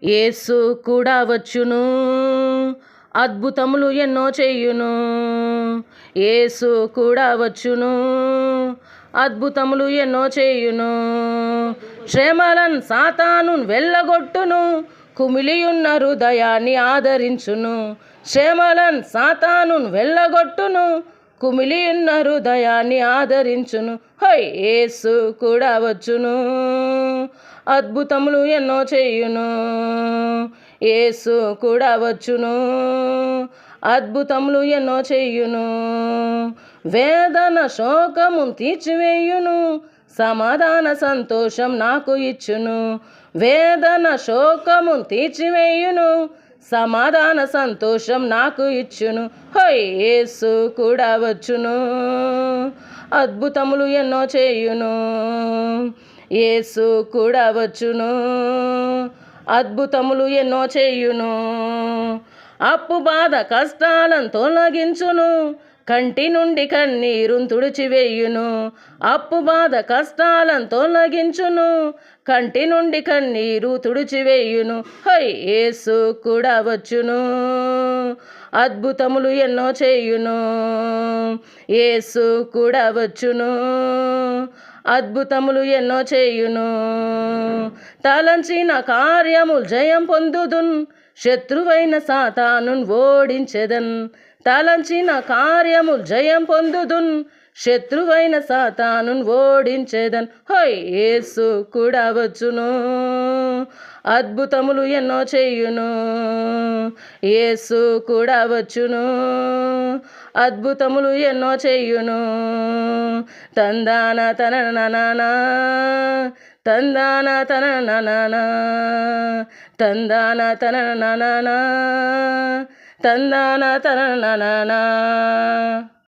యేసు కూడా వచ్చును, అద్భుతములు ఎన్నో చెయ్యును. యేసు కూడా వచ్చును, అద్భుతములు ఎన్నో చేయును. శ్రమలన్ సాతాను వెళ్ళగొట్టును, కుమిలియున్న హృదయాన్ని ఆదరించును. శ్రమలన్ సాతాను వెళ్ళగొట్టును, కుమిలియున్న హృదయాన్ని ఆదరించును. హై, యేసు కూడా వచ్చును, అద్భుతములు ఎన్నో చేయును. యేసు కూడా వచ్చును, అద్భుతములు ఎన్నో చెయ్యును. వేదన శోకము తీర్చివేయును, సమాధాన సంతోషం నాకు ఇచ్చును. వేదన శోకము తీర్చివేయును, సమాధాన సంతోషం నాకు ఇచ్చును. హై, యేసు కూడా వచ్చును, అద్భుతములు ఎన్నో చేయును. యేసు కూడా వచ్చును, అద్భుతములు ఎన్నో చేయును. అప్పు బాధ కష్టాలను తొలగించును, కంటి నుండి కన్నీరును తుడిచివేయును. అప్పు బాధ కష్టాలను తొలగించును, కంటి నుండి కన్నీరు తుడిచివేయును. హై, యేసు కూడా వచ్చును, అద్భుతములు ఎన్నో చేయును. యేసు కూడా వచ్చును, అద్భుతములు ఎన్నో చేయును. తలంచిన కార్యములు జయం పొందుదున్, శత్రువైన సాతాను ఓడించెదన్. తలంచిన కార్యములు జయం పొందుదున్, శత్రువైన సాతాను ఓడించెదన్. హై, యేసు కూడా వచ్చును, అద్భుతములు ఎన్నో చేయును. యేసు కూడా వచ్చును, అద్భుతములు ఎన్నో చేయును. తందాన తనననా, తందాన తనననా, తందాన తనననా, తందాన తనననా.